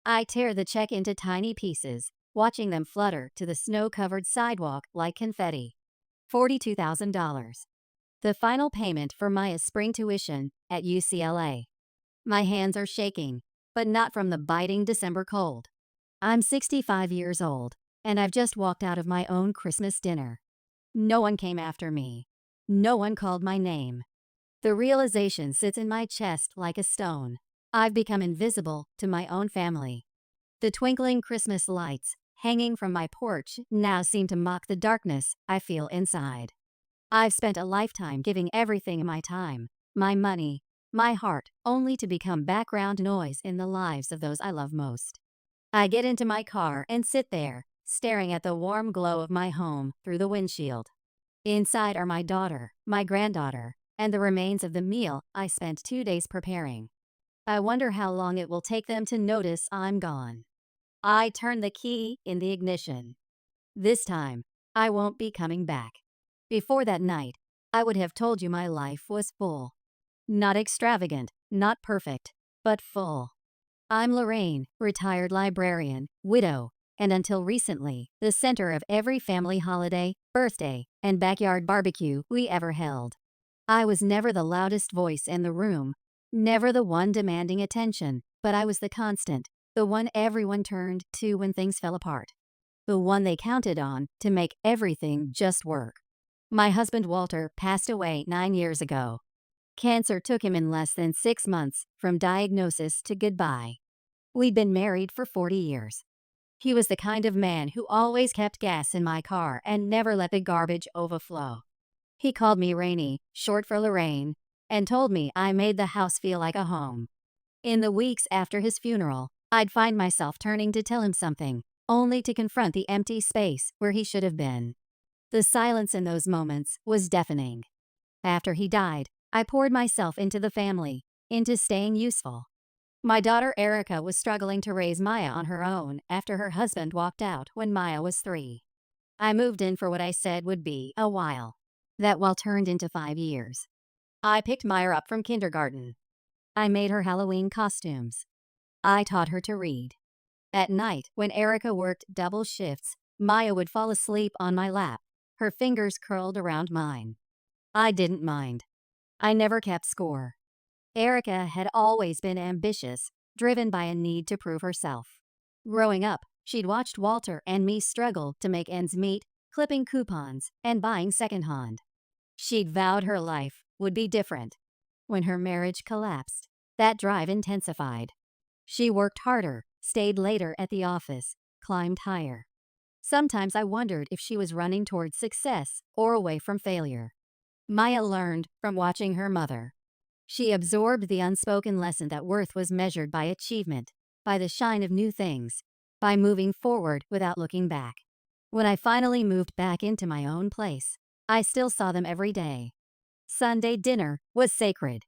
I tear the check into tiny pieces, watching them flutter to the snow-covered sidewalk like confetti. $42,000. The final payment for Maya's spring tuition at UCLA. My hands are shaking, but not from the biting December cold. I'm 65 years old, and I've just walked out of my own Christmas dinner. No one came after me. No one called my name. The realization sits in my chest like a stone. I've become invisible to my own family. The twinkling Christmas lights hanging from my porch now seem to mock the darkness I feel inside. I've spent a lifetime giving everything my time, my money, my heart, only to become background noise in the lives of those I love most. I get into my car and sit there, staring at the warm glow of my home through the windshield. Inside are my daughter, my granddaughter, and the remains of the meal I spent 2 days preparing. I wonder how long it will take them to notice I'm gone. I turn the key in the ignition. This time, I won't be coming back. Before that night, I would have told you my life was full. Not extravagant, not perfect, but full. I'm Lorraine, retired librarian, widow, and until recently, the center of every family holiday, birthday, and backyard barbecue we ever held. I was never the loudest voice in the room, never the one demanding attention, but I was the constant, the one everyone turned to when things fell apart, the one they counted on to make everything just work. My husband Walter passed away 9 years ago. Cancer took him in less than 6 months from diagnosis to goodbye. We'd been married for 40 years. He was the kind of man who always kept gas in my car and never let the garbage overflow. He called me Rainy, short for Lorraine, and told me I made the house feel like a home. In the weeks after his funeral, I'd find myself turning to tell him something, only to confront the empty space where he should have been. The silence in those moments was deafening. After he died, I poured myself into the family, into staying useful. My daughter Erica was struggling to raise Maya on her own after her husband walked out when Maya was 3. I moved in for what I said would be a while. That while turned into 5 years. I picked Maya up from kindergarten. I made her Halloween costumes. I taught her to read. At night, when Erica worked double shifts, Maya would fall asleep on my lap, her fingers curled around mine. I didn't mind. I never kept score. Erica had always been ambitious, driven by a need to prove herself. Growing up, she'd watched Walter and me struggle to make ends meet, clipping coupons and buying secondhand. She'd vowed her life would be different. When her marriage collapsed, that drive intensified. She worked harder, stayed later at the office, climbed higher. Sometimes I wondered if she was running toward success or away from failure. Maya learned from watching her mother. She absorbed the unspoken lesson that worth was measured by achievement, by the shine of new things, by moving forward without looking back. When I finally moved back into my own place, I still saw them every day. Sunday dinner was sacred.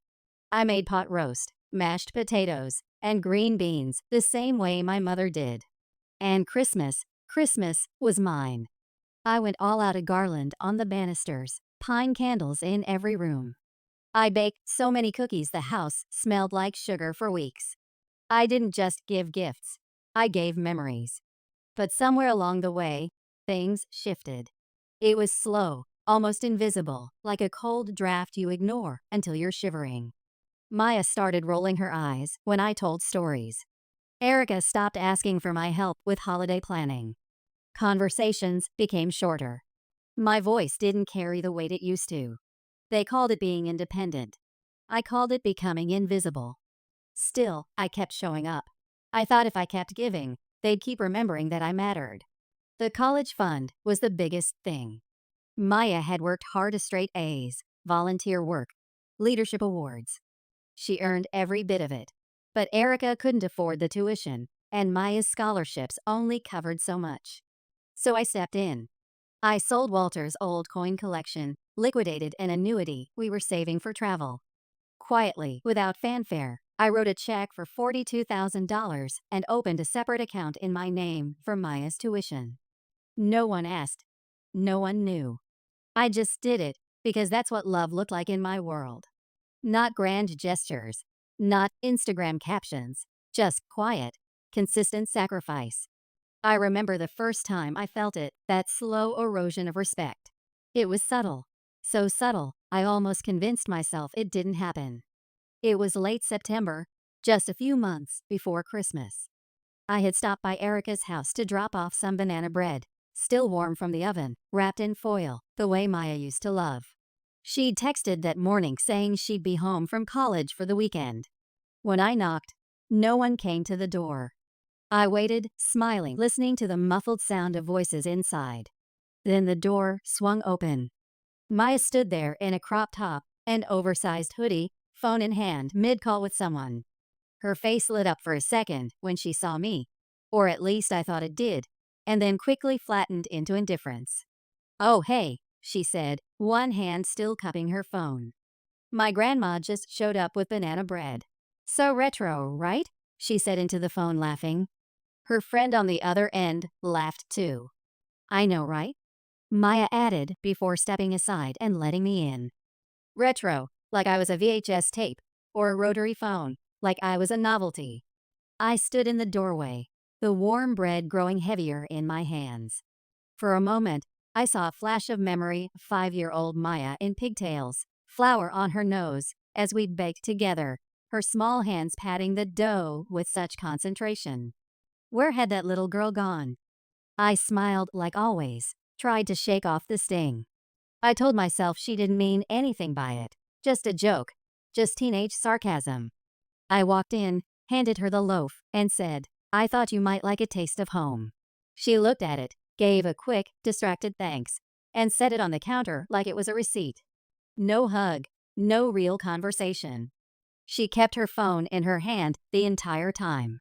I made pot roast, mashed potatoes, and green beans the same way my mother did. And Christmas was mine. I went all out a garland on the banisters, pine candles in every room. I baked so many cookies the house smelled like sugar for weeks. I didn't just give gifts, I gave memories. But somewhere along the way, things shifted. It was slow, almost invisible, like a cold draft you ignore until you're shivering. Maya started rolling her eyes when I told stories. Erica stopped asking for my help with holiday planning. Conversations became shorter. My voice didn't carry the weight it used to. They called it being independent. I called it becoming invisible. Still, I kept showing up. I thought if I kept giving, they'd keep remembering that I mattered. The college fund was the biggest thing. Maya had worked hard to straight A's, volunteer work, leadership awards. She earned every bit of it. But Erica couldn't afford the tuition, and Maya's scholarships only covered so much. So I stepped in. I sold Walter's old coin collection, liquidated an annuity we were saving for travel. Quietly, without fanfare, I wrote a check for $42,000 and opened a separate account in my name for Maya's tuition. No one asked. No one knew. I just did it because that's what love looked like in my world. Not grand gestures, not Instagram captions, just quiet, consistent sacrifice. I remember the first time I felt it, that slow erosion of respect. It was subtle. So subtle, I almost convinced myself it didn't happen. It was late September, just a few months before Christmas. I had stopped by Erica's house to drop off some banana bread, still warm from the oven, wrapped in foil, the way Maya used to love. She'd texted that morning saying she'd be home from college for the weekend. When I knocked, no one came to the door. I waited, smiling, listening to the muffled sound of voices inside. Then the door swung open. Maya stood there in a crop top and oversized hoodie, phone in hand, mid-call with someone. Her face lit up for a second when she saw me, or at least I thought it did, and then quickly flattened into indifference. "Oh, hey," she said, one hand still cupping her phone. "My grandma just showed up with banana bread." "So retro, right?" she said into the phone, laughing. Her friend on the other end laughed too. "I know, right?" Maya added before stepping aside and letting me in. "Retro, like I was a VHS tape, or a rotary phone, like I was a novelty." I stood in the doorway, the warm bread growing heavier in my hands. For a moment, I saw a flash of memory, 5-year-old Maya in pigtails, flour on her nose, as we baked together, her small hands patting the dough with such concentration. Where had that little girl gone? I smiled like always, tried to shake off the sting. I told myself she didn't mean anything by it, just a joke, just teenage sarcasm. I walked in, handed her the loaf, and said, "I thought you might like a taste of home." She looked at it, gave a quick, distracted thanks, and set it on the counter like it was a receipt. No hug, no real conversation. She kept her phone in her hand the entire time.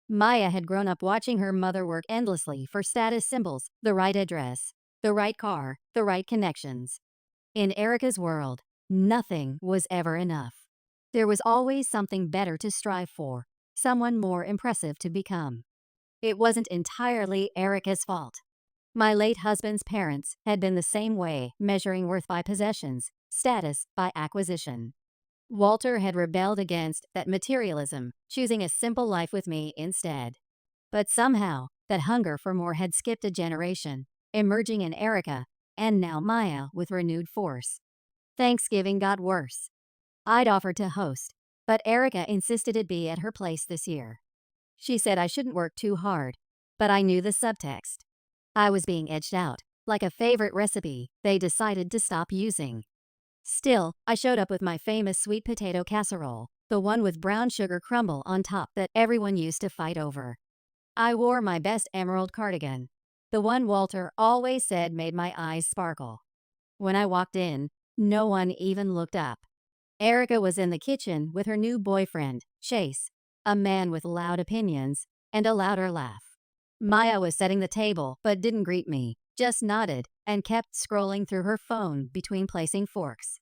Maya had grown up watching her mother work endlessly for status symbols, the right address, the right car, the right connections. In Erica's world, nothing was ever enough. There was always something better to strive for, someone more impressive to become. It wasn't entirely Erica's fault. My late husband's parents had been the same way, measuring worth by possessions, status by acquisition. Walter had rebelled against that materialism, choosing a simple life with me instead. But somehow, that hunger for more had skipped a generation, emerging in Erica, and now Maya with renewed force. Thanksgiving got worse. I'd offered to host, but Erica insisted it be at her place this year. She said I shouldn't work too hard, but I knew the subtext. I was being edged out, like a favorite recipe they decided to stop using. Still, I showed up with my famous sweet potato casserole, the one with brown sugar crumble on top that everyone used to fight over. I wore my best emerald cardigan, the one Walter always said made my eyes sparkle. When I walked in, no one even looked up. Erica was in the kitchen with her new boyfriend, Chase, a man with loud opinions and a louder laugh. Maya was setting the table but didn't greet me, just nodded and kept scrolling through her phone between placing forks.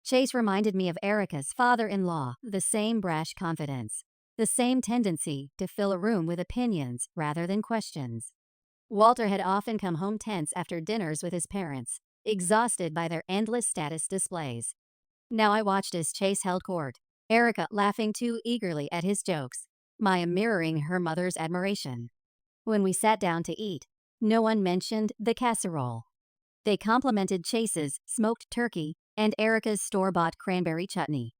Chase reminded me of Erica's father-in-law, the same brash confidence, the same tendency to fill a room with opinions rather than questions. Walter had often come home tense after dinners with his parents, exhausted by their endless status displays. Now I watched as Chase held court, Erica laughing too eagerly at his jokes, Maya mirroring her mother's admiration. When we sat down to eat, no one mentioned the casserole. They complimented Chase's smoked turkey and Erica's store-bought cranberry chutney.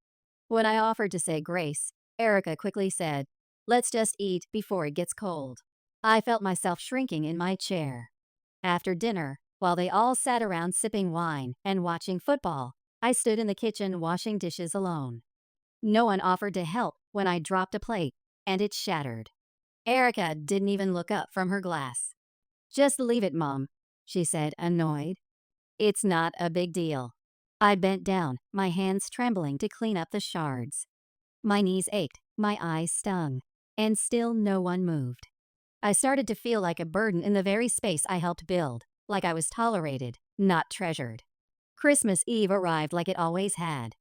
When I offered to say grace, Erica quickly said, "Let's just eat before it gets cold." I felt myself shrinking in my chair. After dinner, while they all sat around sipping wine and watching football, I stood in the kitchen washing dishes alone. No one offered to help when I dropped a plate, and it shattered. Erica didn't even look up from her glass. "Just leave it, Mom," she said, annoyed. "It's not a big deal." I bent down, my hands trembling to clean up the shards. My knees ached, my eyes stung, and still no one moved. I started to feel like a burden in the very space I helped build, like I was tolerated, not treasured. Christmas Eve arrived like it always had.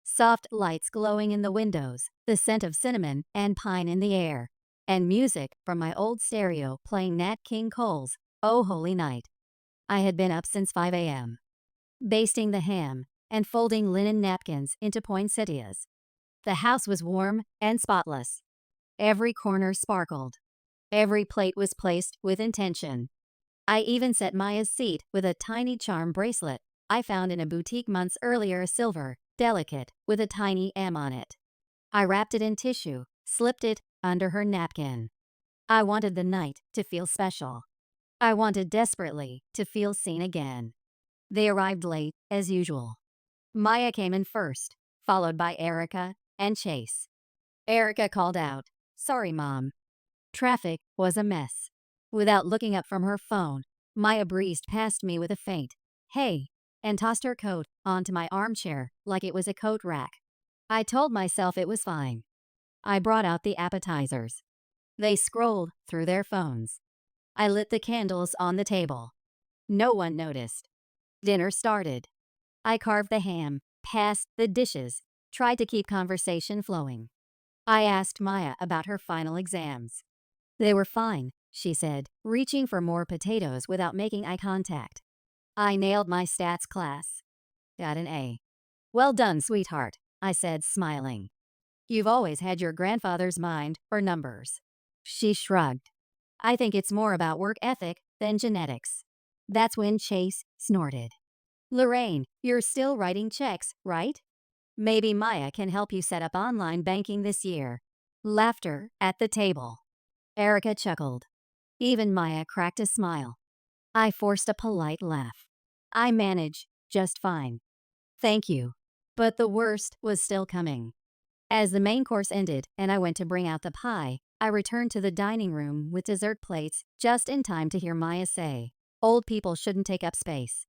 Soft lights glowing in the windows, the scent of cinnamon and pine in the air, and music from my old stereo playing Nat King Cole's "Oh Holy Night." I had been up since 5 a.m., basting the ham and folding linen napkins into poinsettias. The house was warm and spotless. Every corner sparkled. Every plate was placed with intention. I even set Maya's seat with a tiny charm bracelet I found in a boutique months earlier, silver, delicate, with a tiny M on it. I wrapped it in tissue, slipped it under her napkin. I wanted the night to feel special. I wanted desperately to feel seen again. They arrived late, as usual. Maya came in first, followed by Erica and Chase. Erica called out, "Sorry, Mom." Traffic was a mess. Without looking up from her phone, Maya breezed past me with a faint, "Hey," and tossed her coat onto my armchair like it was a coat rack. I told myself it was fine. I brought out the appetizers. They scrolled through their phones. I lit the candles on the table. No one noticed. Dinner started. I carved the ham, passed the dishes, tried to keep conversation flowing. I asked Maya about her final exams. "They were fine," she said, reaching for more potatoes without making eye contact. "I nailed my stats class. Got an A." "Well done, sweetheart," I said, smiling. "You've always had your grandfather's mind for numbers." She shrugged. "I think it's more about work ethic than genetics." That's when Chase snorted. "Lorraine, you're still writing checks, right? Maybe Maya can help you set up online banking this year." Laughter at the table. Erica chuckled. Even Maya cracked a smile. I forced a polite laugh. "I manage just fine. Thank you." But the worst was still coming. As the main course ended and I went to bring out the pie, I returned to the dining room with dessert plates just in time to hear Maya say, "Old people shouldn't take up space."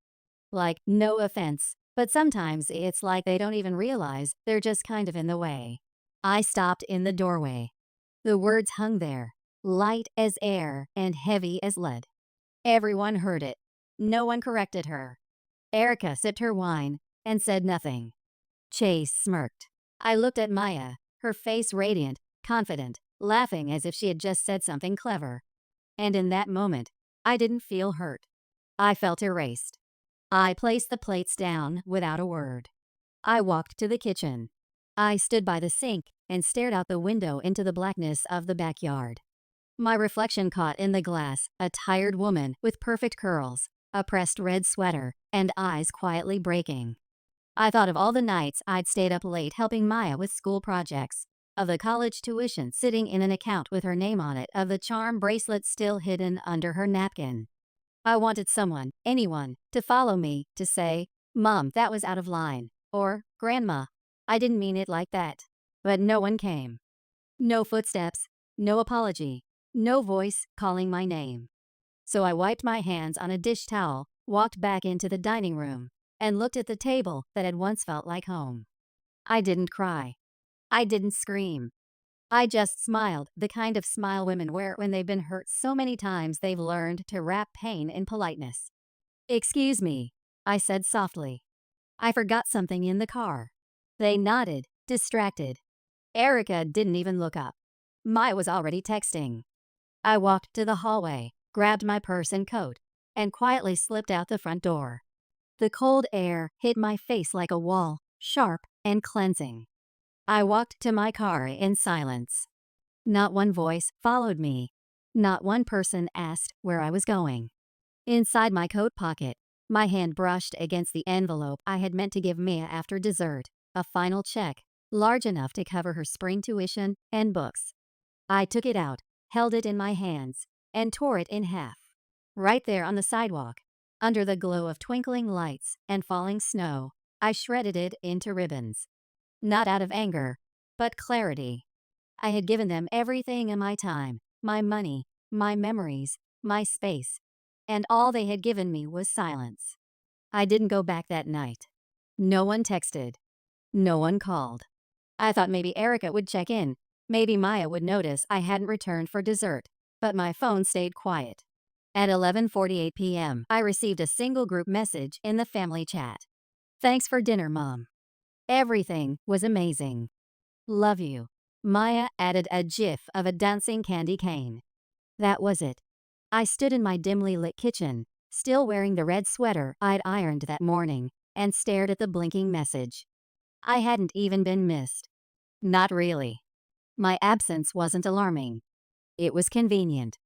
Like, no offense, but sometimes it's like they don't even realize they're just kind of in the way. I stopped in the doorway. The words hung there, light as air and heavy as lead. Everyone heard it. No one corrected her. Erica sipped her wine and said nothing. Chase smirked. I looked at Maya, her face radiant, confident, laughing as if she had just said something clever. And in that moment, I didn't feel hurt. I felt erased. I placed the plates down without a word. I walked to the kitchen. I stood by the sink and stared out the window into the blackness of the backyard. My reflection caught in the glass a tired woman with perfect curls, a pressed red sweater, and eyes quietly breaking. I thought of all the nights I'd stayed up late helping Maya with school projects, of the college tuition sitting in an account with her name on it, of the charm bracelet still hidden under her napkin. I wanted someone, anyone, to follow me, to say, "Mom, that was out of line," or "Grandma, I didn't mean it like that." But no one came. No footsteps, no apology, no voice calling my name. So I wiped my hands on a dish towel, walked back into the dining room, and looked at the table that had once felt like home. I didn't cry. I didn't scream. I just smiled, the kind of smile women wear when they've been hurt so many times they've learned to wrap pain in politeness. "Excuse me," I said softly. "I forgot something in the car." They nodded, distracted. Erica didn't even look up. Maya was already texting. I walked to the hallway, grabbed my purse and coat, and quietly slipped out the front door. The cold air hit my face like a wall, sharp and cleansing. I walked to my car in silence. Not one voice followed me. Not one person asked where I was going. Inside my coat pocket, my hand brushed against the envelope I had meant to give Mia after dessert, a final check, large enough to cover her spring tuition and books. I took it out, held it in my hands, and tore it in half. Right there on the sidewalk, under the glow of twinkling lights and falling snow, I shredded it into ribbons. Not out of anger, but clarity. I had given them everything in my time, my money, my memories, my space, and all they had given me was silence. I didn't go back that night. No one texted. No one called. I thought maybe Erica would check in. Maybe Maya would notice I hadn't returned for dessert, but my phone stayed quiet. At 11:48 p.m., I received a single group message in the family chat. "Thanks for dinner, Mom. Everything was amazing. Love you." Maya added a gif of a dancing candy cane. That was it. I stood in my dimly lit kitchen, still wearing the red sweater I'd ironed that morning, and stared at the blinking message. I hadn't even been missed. Not really. My absence wasn't alarming. It was convenient.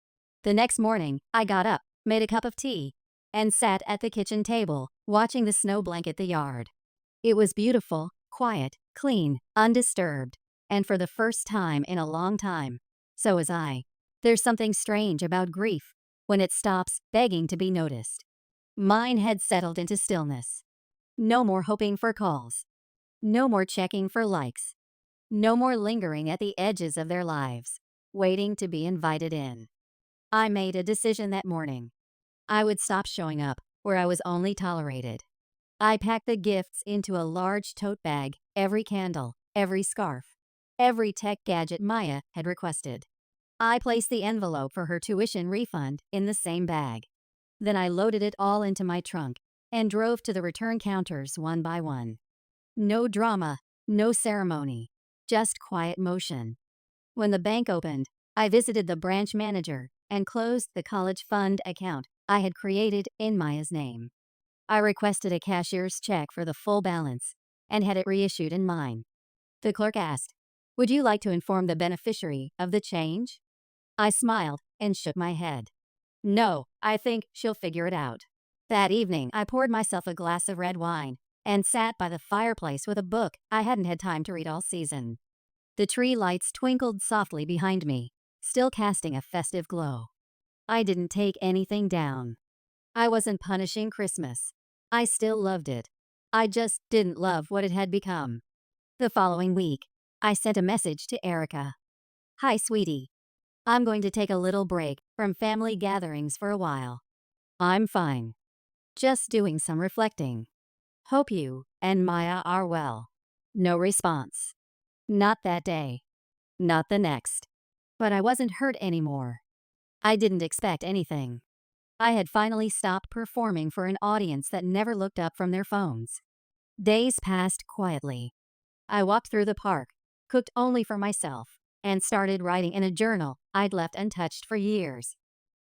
The next morning, I got up, made a cup of tea, and sat at the kitchen table, watching the snow blanket the yard. It was beautiful, quiet, clean, undisturbed, and for the first time in a long time, so was I. There's something strange about grief when it stops begging to be noticed. Mine had settled into stillness. No more hoping for calls. No more checking for likes. No more lingering at the edges of their lives, waiting to be invited in. I made a decision that morning. I would stop showing up where I was only tolerated. I packed the gifts into a large tote bag, every candle, every scarf, every tech gadget Maya had requested. I placed the envelope for her tuition refund in the same bag. Then I loaded it all into my trunk and drove to the return counters one by one. No drama, no ceremony, just quiet motion. When the bank opened, I visited the branch manager and closed the college fund account I had created in Maya's name. I requested a cashier's check for the full balance and had it reissued in mine. The clerk asked, "Would you like to inform the beneficiary of the change?" I smiled and shook my head. "No, I think she'll figure it out." That evening, I poured myself a glass of red wine and sat by the fireplace with a book I hadn't had time to read all season. The tree lights twinkled softly behind me, still casting a festive glow. I didn't take anything down. I wasn't punishing Christmas. I still loved it. I just didn't love what it had become. The following week, I sent a message to Erica. "Hi, sweetie. I'm going to take a little break from family gatherings for a while. I'm fine. Just doing some reflecting. Hope you and Maya are well." No response. Not that day. Not the next. But I wasn't hurt anymore. I didn't expect anything. I had finally stopped performing for an audience that never looked up from their phones. Days passed quietly. I walked through the park, cooked only for myself, and started writing in a journal I'd left untouched for years.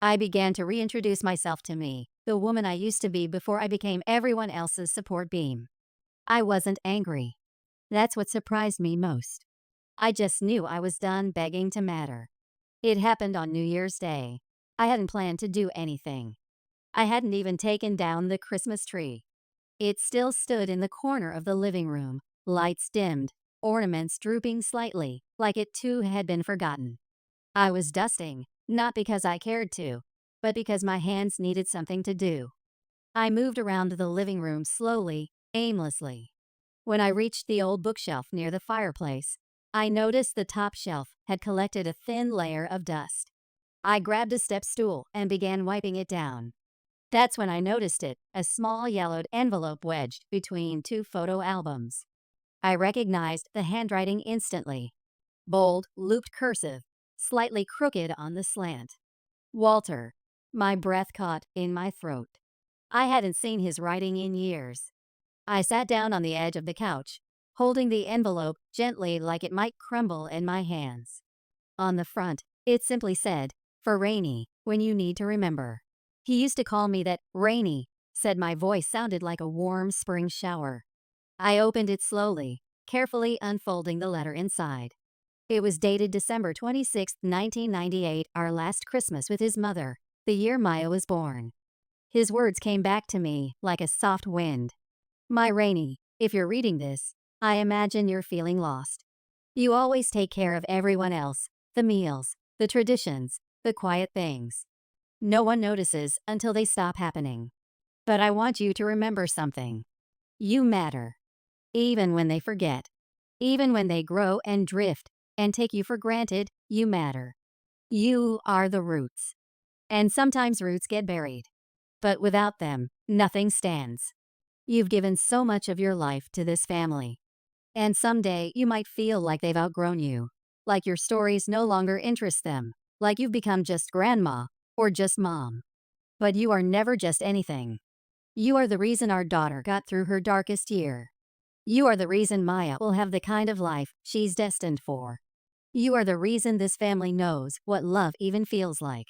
I began to reintroduce myself to me, the woman I used to be before I became everyone else's support beam. I wasn't angry. That's what surprised me most. I just knew I was done begging to matter. It happened on New Year's Day. I hadn't planned to do anything. I hadn't even taken down the Christmas tree. It still stood in the corner of the living room, lights dimmed, ornaments drooping slightly, like it too had been forgotten. I was dusting, not because I cared to, but because my hands needed something to do. I moved around the living room slowly, aimlessly. When I reached the old bookshelf near the fireplace, I noticed the top shelf had collected a thin layer of dust. I grabbed a step stool and began wiping it down. That's when I noticed it, a small yellowed envelope wedged between two photo albums. I recognized the handwriting instantly. Bold, looped cursive, slightly crooked on the slant. Walter. My breath caught in my throat. I hadn't seen his writing in years. I sat down on the edge of the couch, holding the envelope gently like it might crumble in my hands. On the front, it simply said, "For Rainy, when you need to remember." He used to call me that Rainy, said my voice sounded like a warm spring shower. I opened it slowly, carefully unfolding the letter inside. It was dated December 26, 1998, our last Christmas with his mother, the year Maya was born. His words came back to me like a soft wind. "My Rainy, if you're reading this, I imagine you're feeling lost. You always take care of everyone else, the meals, the traditions, the quiet things. No one notices until they stop happening. But I want you to remember something. You matter. Even when they forget. Even when they grow and drift and take you for granted, you matter. You are the roots. And sometimes roots get buried. But without them, nothing stands. You've given so much of your life to this family. And someday you might feel like they've outgrown you. Like your stories no longer interest them. Like you've become just grandma or just mom. But you are never just anything. You are the reason our daughter got through her darkest year. You are the reason Maya will have the kind of life she's destined for. You are the reason this family knows what love even feels like.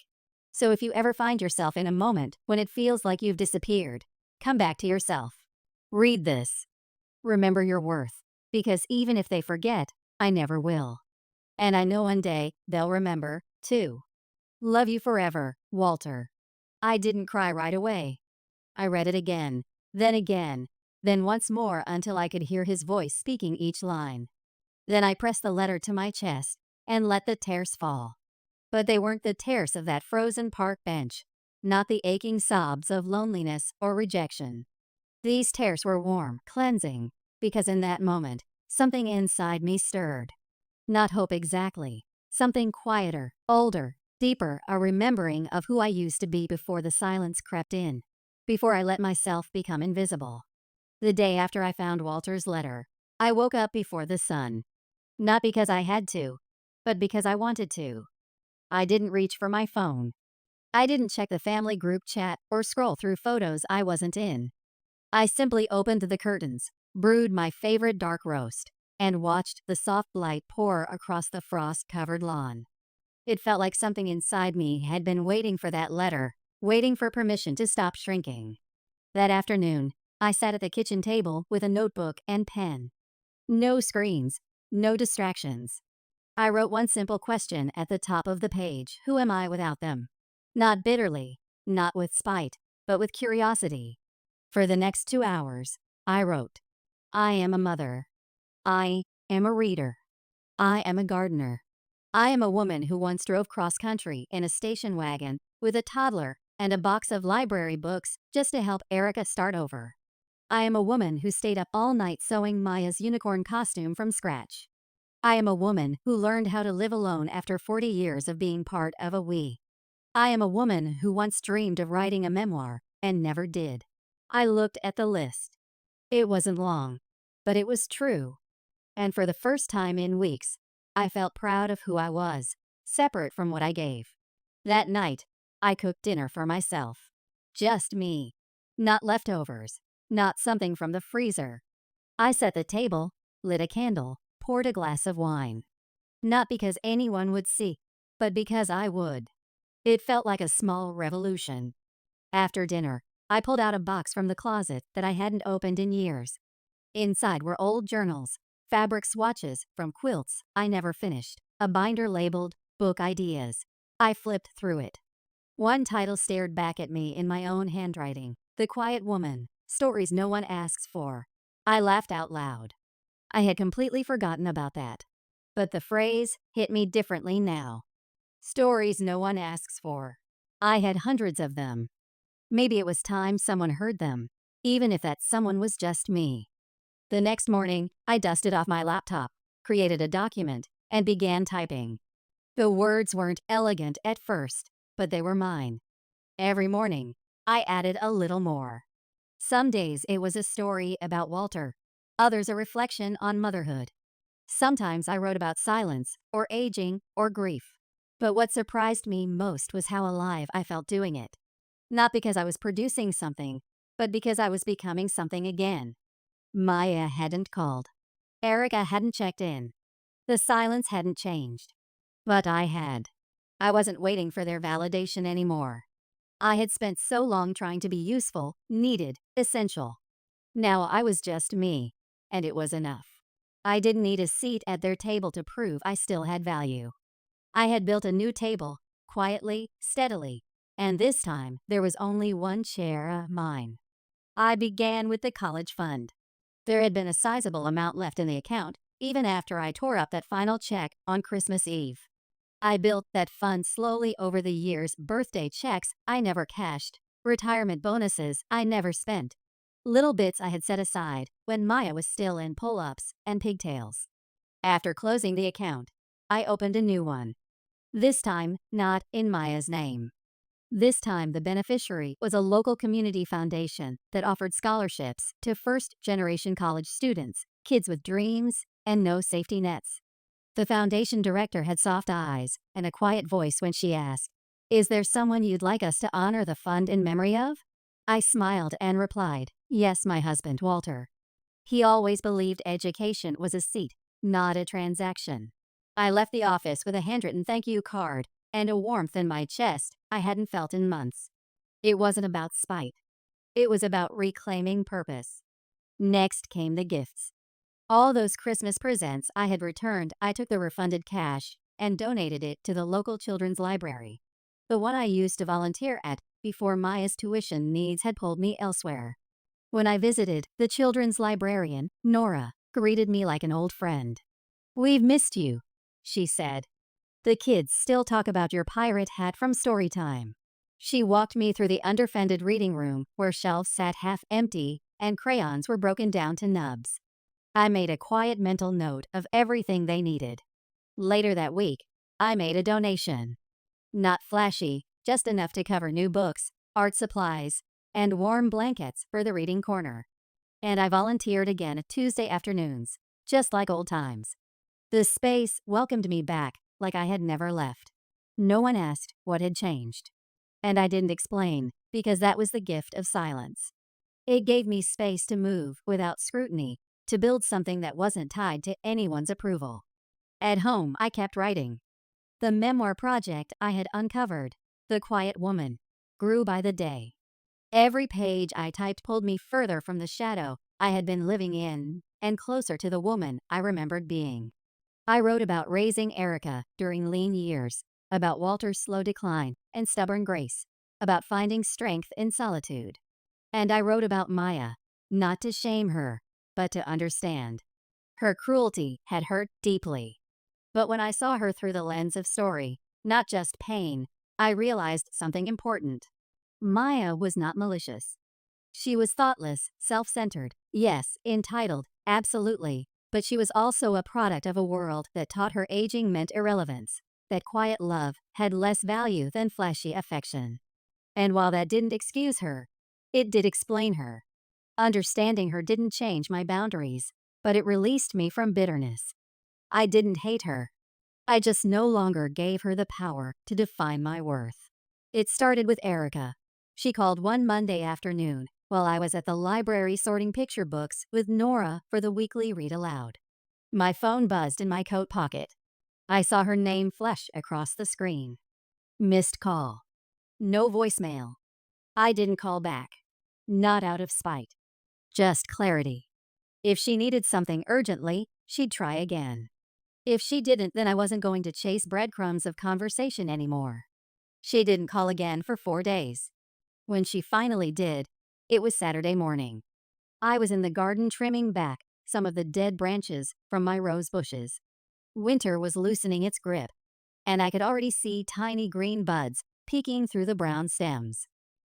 So if you ever find yourself in a moment when it feels like you've disappeared, come back to yourself. Read this. Remember your worth. Because even if they forget, I never will. And I know one day they'll remember, 2. Love you forever, Walter. I didn't cry right away. I read it again, then once more until I could hear his voice speaking each line. Then I pressed the letter to my chest and let the tears fall. But they weren't the tears of that frozen park bench, not the aching sobs of loneliness or rejection. These tears were warm, cleansing, because in that moment, something inside me stirred. Not hope exactly, something quieter, older, deeper, a remembering of who I used to be before the silence crept in, before I let myself become invisible. The day after I found Walter's letter, I woke up before the sun. Not because I had to, but because I wanted to. I didn't reach for my phone. I didn't check the family group chat or scroll through photos I wasn't in. I simply opened the curtains, brewed my favorite dark roast, and watched the soft light pour across the frost-covered lawn. It felt like something inside me had been waiting for that letter, waiting for permission to stop shrinking. That afternoon, I sat at the kitchen table with a notebook and pen. No screens, no distractions. I wrote one simple question at the top of the page: who am I without them? Not bitterly, not with spite, but with curiosity. For the next 2 hours, I wrote. I am a mother. I am a reader. I am a gardener. I am a woman who once drove cross-country in a station wagon with a toddler and a box of library books just to help Erica start over. I am a woman who stayed up all night sewing Maya's unicorn costume from scratch. I am a woman who learned how to live alone after 40 years of being part of a we. I am a woman who once dreamed of writing a memoir and never did. I looked at the list. It wasn't long, but it was true. And for the first time in weeks, I felt proud of who I was, separate from what I gave. That night, I cooked dinner for myself. Just me. Not leftovers. Not something from the freezer. I set the table, lit a candle, poured a glass of wine. Not because anyone would see, but because I would. It felt like a small revolution. After dinner, I pulled out a box from the closet that I hadn't opened in years. Inside were old journals, fabric swatches from quilts I never finished, a binder labeled Book Ideas. I flipped through it. One title stared back at me in my own handwriting: The Quiet Woman, Stories No One Asks For. I laughed out loud. I had completely forgotten about that. But the phrase hit me differently now. Stories no one asks for. I had hundreds of them. Maybe it was time someone heard them, even if that someone was just me. The next morning, I dusted off my laptop, created a document, and began typing. The words weren't elegant at first, but they were mine. Every morning, I added a little more. Some days it was a story about Walter, others a reflection on motherhood. Sometimes I wrote about silence, or aging, or grief. But what surprised me most was how alive I felt doing it. Not because I was producing something, but because I was becoming something again. Maya hadn't called. Erica hadn't checked in. The silence hadn't changed. But I had. I wasn't waiting for their validation anymore. I had spent so long trying to be useful, needed, essential. Now I was just me, and it was enough. I didn't need a seat at their table to prove I still had value. I had built a new table, quietly, steadily, and this time there was only one chair, mine. I began with the college fund. There had been a sizable amount left in the account, even after I tore up that final check on Christmas Eve. I built that fund slowly over the years: birthday checks I never cashed, retirement bonuses I never spent, little bits I had set aside when Maya was still in pull-ups and pigtails. After closing the account, I opened a new one. This time, not in Maya's name. This time the beneficiary was a local community foundation that offered scholarships to first-generation college students, kids with dreams and no safety nets. The foundation director had soft eyes and a quiet voice when she asked, "Is there someone you'd like us to honor the fund in memory of?" I smiled and replied, "Yes, my husband, Walter." He always believed education was a seat, not a transaction. I left the office with a handwritten thank you card and a warmth in my chest I hadn't felt in months. It wasn't about spite. It was about reclaiming purpose. Next came the gifts. All those Christmas presents I had returned. I took the refunded cash and donated it to the local children's library, the one I used to volunteer at before Maya's tuition needs had pulled me elsewhere. When I visited, the children's librarian, Nora, greeted me like an old friend. "We've missed you," she said. "The kids still talk about your pirate hat from story time." She walked me through the underfunded reading room where shelves sat half empty and crayons were broken down to nubs. I made a quiet mental note of everything they needed. Later that week, I made a donation. Not flashy, just enough to cover new books, art supplies, and warm blankets for the reading corner. And I volunteered again at Tuesday afternoons, just like old times. The space welcomed me back like I had never left. No one asked what had changed. And I didn't explain, because that was the gift of silence. It gave me space to move without scrutiny, to build something that wasn't tied to anyone's approval. At home, I kept writing. The memoir project I had uncovered, The Quiet Woman, grew by the day. Every page I typed pulled me further from the shadow I had been living in and closer to the woman I remembered being. I wrote about raising Erica during lean years, about Walter's slow decline and stubborn grace, about finding strength in solitude. And I wrote about Maya, not to shame her, but to understand. Her cruelty had hurt deeply. But when I saw her through the lens of story, not just pain, I realized something important. Maya was not malicious. She was thoughtless, self-centered, yes, entitled, absolutely, but she was also a product of a world that taught her aging meant irrelevance, that quiet love had less value than flashy affection. And while that didn't excuse her, it did explain her. Understanding her didn't change my boundaries, but it released me from bitterness. I didn't hate her. I just no longer gave her the power to define my worth. It started with Erica. She called one Monday afternoon while I was at the library sorting picture books with Nora for the weekly read aloud. My phone buzzed in my coat pocket. I saw her name flash across the screen. Missed call. No voicemail. I didn't call back. Not out of spite. Just clarity. If she needed something urgently, she'd try again. If she didn't, then I wasn't going to chase breadcrumbs of conversation anymore. She didn't call again for 4 days. When she finally did, it was Saturday morning. I was in the garden trimming back some of the dead branches from my rose bushes. Winter was loosening its grip, and I could already see tiny green buds peeking through the brown stems.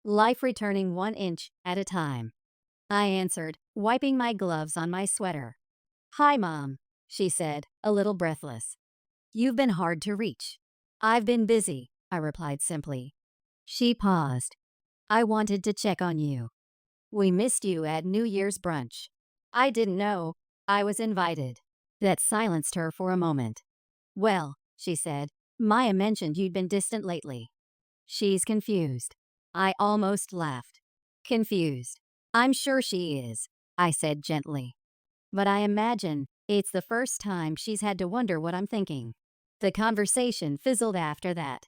Life returning 1 inch at a time. I answered, wiping my gloves on my sweater. "Hi, Mom," she said, a little breathless. "You've been hard to reach." "I've been busy," I replied simply. She paused. "I wanted to check on you. We missed you at New Year's brunch." I didn't know I was invited. That silenced her for a moment. "Well," she said, "Maya mentioned you'd been distant lately." "She's confused." I almost laughed. "Confused. I'm sure she is," I said gently. "But I imagine it's the first time she's had to wonder what I'm thinking." The conversation fizzled after that.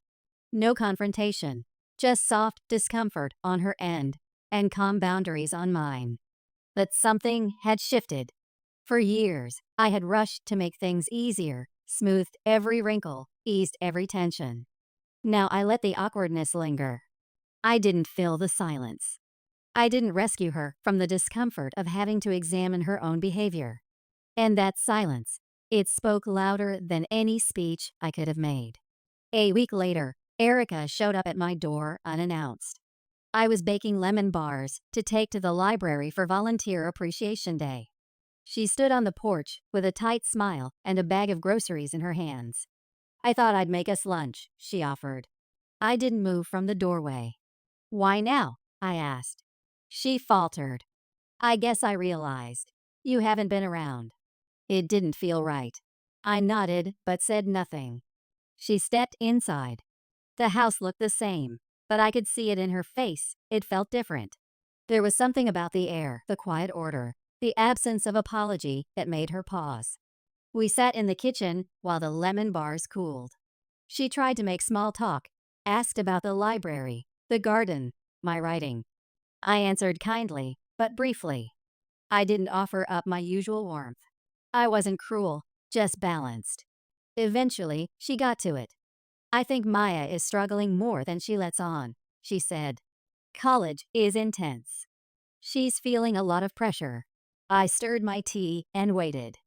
No confrontation, just soft discomfort on her end and calm boundaries on mine. But something had shifted. For years, I had rushed to make things easier, smoothed every wrinkle, eased every tension. Now I let the awkwardness linger. I didn't fill the silence. I didn't rescue her from the discomfort of having to examine her own behavior. And that silence, it spoke louder than any speech I could have made. A week later, Erica showed up at my door unannounced. I was baking lemon bars to take to the library for Volunteer Appreciation Day. She stood on the porch with a tight smile and a bag of groceries in her hands. "I thought I'd make us lunch," she offered. I didn't move from the doorway. "Why now?" I asked. She faltered. "I guess I realized. You haven't been around." It didn't feel right. I nodded but said nothing. She stepped inside. The house looked the same, but I could see it in her face. It felt different. There was something about the air, the quiet order, the absence of apology that made her pause. We sat in the kitchen while the lemon bars cooled. She tried to make small talk, asked about the library, the garden, my writing. I answered kindly, but briefly. I didn't offer up my usual warmth. I wasn't cruel, just balanced. Eventually, she got to it. I think Maya is struggling more than she lets on, she said. College is intense. She's feeling a lot of pressure. I stirred my tea and waited.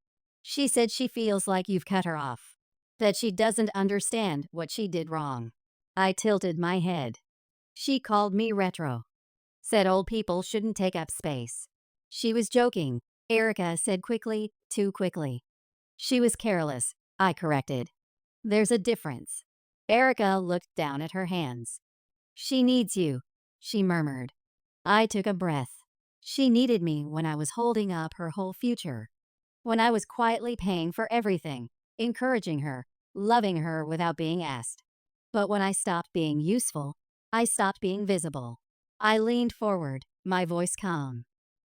She said she feels like you've cut her off. That she doesn't understand what she did wrong. I tilted my head. She called me retro. Said old people shouldn't take up space. She was joking, Erica said quickly, too quickly. She was careless, I corrected. There's a difference. Erica looked down at her hands. She needs you, she murmured. I took a breath. She needed me when I was holding up her whole future. When I was quietly paying for everything, encouraging her, loving her without being asked. But when I stopped being useful, I stopped being visible. I leaned forward, my voice calm.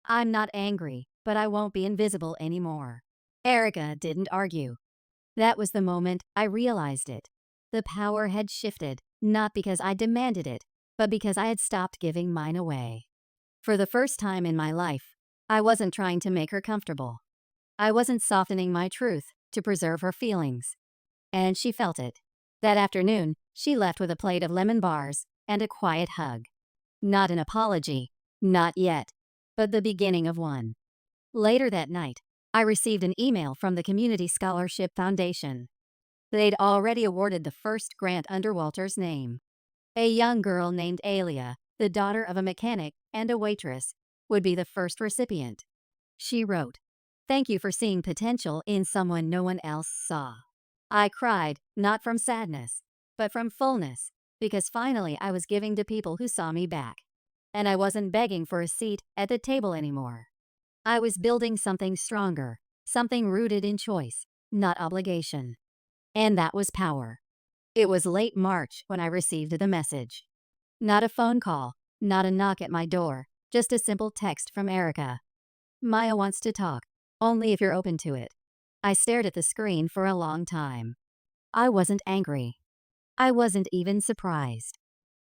I'm not angry, but I won't be invisible anymore. Erica didn't argue. That was the moment I realized it. The power had shifted, not because I demanded it, but because I had stopped giving mine away. For the first time in my life, I wasn't trying to make her comfortable. I wasn't softening my truth to preserve her feelings. And she felt it. That afternoon, she left with a plate of lemon bars and a quiet hug. Not an apology, not yet, but the beginning of one. Later that night, I received an email from the Community Scholarship Foundation. They'd already awarded the first grant under Walter's name. A young girl named Alia, the daughter of a mechanic and a waitress, would be the first recipient. She wrote, "Thank you for seeing potential in someone no one else saw." I cried, not from sadness, but from fullness, because finally I was giving to people who saw me back. And I wasn't begging for a seat at the table anymore. I was building something stronger, something rooted in choice, not obligation. And that was power. It was late March when I received the message. Not a phone call, not a knock at my door, just a simple text from Erica. Maya wants to talk, only if you're open to it. I stared at the screen for a long time. I wasn't angry. I wasn't even surprised.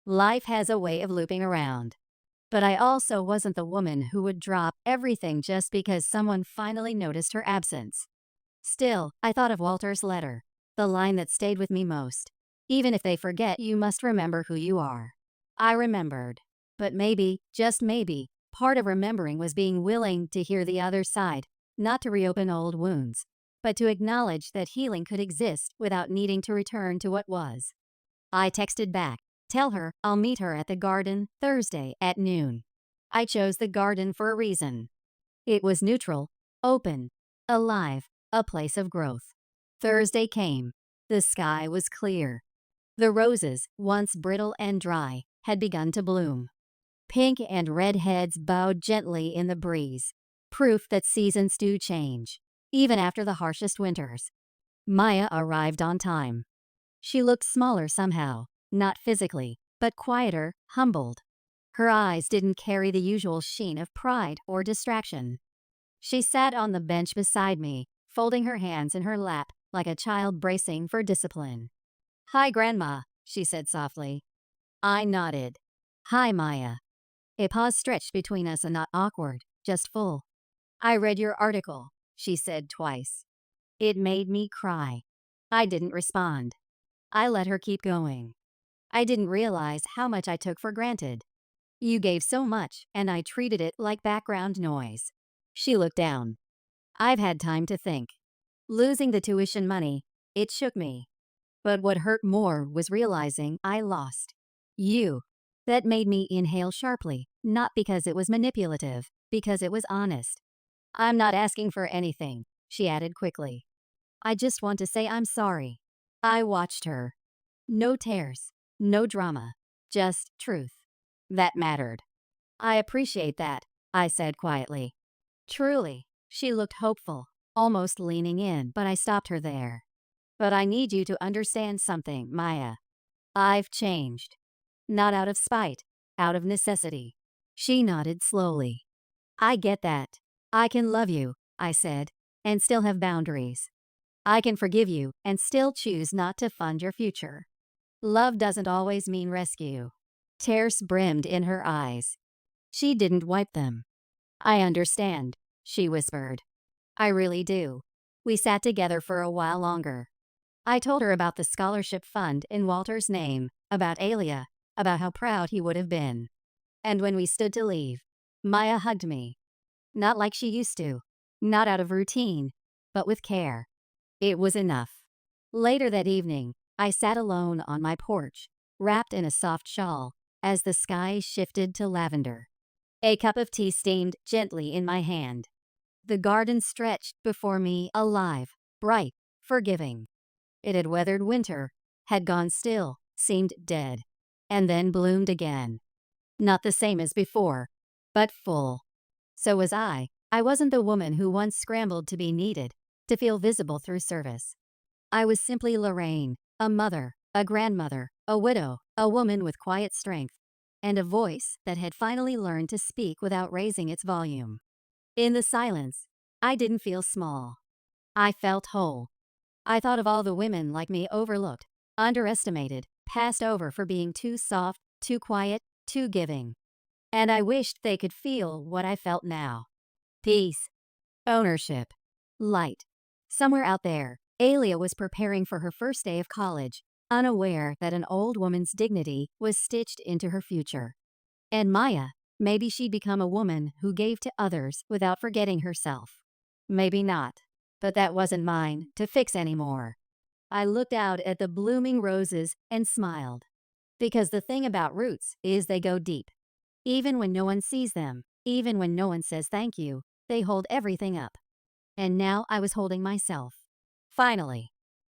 Life has a way of looping around. But I also wasn't the woman who would drop everything just because someone finally noticed her absence. Still, I thought of Walter's letter, the line that stayed with me most. Even if they forget, you must remember who you are. I remembered. But maybe, just maybe, part of remembering was being willing to hear the other side, not to reopen old wounds, but to acknowledge that healing could exist without needing to return to what was. I texted back, "Tell her I'll meet her at the garden Thursday at noon." I chose the garden for a reason. It was neutral, open, alive, a place of growth. Thursday came. The sky was clear. The roses, once brittle and dry, had begun to bloom. Pink and red heads bowed gently in the breeze, proof that seasons do change, even after the harshest winters. Maya arrived on time. She looked smaller somehow, not physically, but quieter, humbled. Her eyes didn't carry the usual sheen of pride or distraction. She sat on the bench beside me, folding her hands in her lap like a child bracing for discipline. "Hi, Grandma," she said softly. I nodded. "Hi, Maya." A pause stretched between us, and not awkward, just full. "I read your article," she said twice. It made me cry. I didn't respond. I let her keep going. I didn't realize how much I took for granted. "You gave so much, and I treated it like background noise." She looked down. "I've had time to think. Losing the tuition money, it shook me. But what hurt more was realizing I lost you." That made me inhale sharply, not because it was manipulative, because it was honest. "I'm not asking for anything," she added quickly. "I just want to say I'm sorry." I watched her. No tears, no drama, just truth. That mattered. "I appreciate that," I said quietly. "Truly." She looked hopeful, almost leaning in, but I stopped her there. "But I need you to understand something, Maya. I've changed. Not out of spite, out of necessity." She nodded slowly. "I get that. I can love you," I said, "and still have boundaries. I can forgive you and still choose not to fund your future. Love doesn't always mean rescue." Tears brimmed in her eyes. She didn't wipe them. "I understand," she whispered. "I really do." We sat together for a while longer. I told her about the scholarship fund in Walter's name, about Alia, about how proud he would have been. And when we stood to leave, Maya hugged me. Not like she used to. Not out of routine, but with care. It was enough. Later that evening, I sat alone on my porch, wrapped in a soft shawl, as the sky shifted to lavender. A cup of tea steamed gently in my hand. The garden stretched before me, alive, bright, forgiving. It had weathered winter, had gone still, seemed dead, and then bloomed again. Not the same as before, but full. So was I. I wasn't the woman who once scrambled to be needed, to feel visible through service. I was simply Lorraine, a mother, a grandmother, a widow, a woman with quiet strength, and a voice that had finally learned to speak without raising its volume. In the silence, I didn't feel small. I felt whole. I thought of all the women like me overlooked, underestimated, passed over for being too soft, too quiet, too giving. And I wished they could feel what I felt now. Peace. Ownership. Light. Somewhere out there, Alia was preparing for her first day of college, unaware that an old woman's dignity was stitched into her future. And Maya, maybe she'd become a woman who gave to others without forgetting herself. Maybe not. But that wasn't mine to fix anymore. I looked out at the blooming roses and smiled. Because the thing about roots is they go deep. Even when no one sees them, even when no one says thank you, they hold everything up. And now I was holding myself. Finally.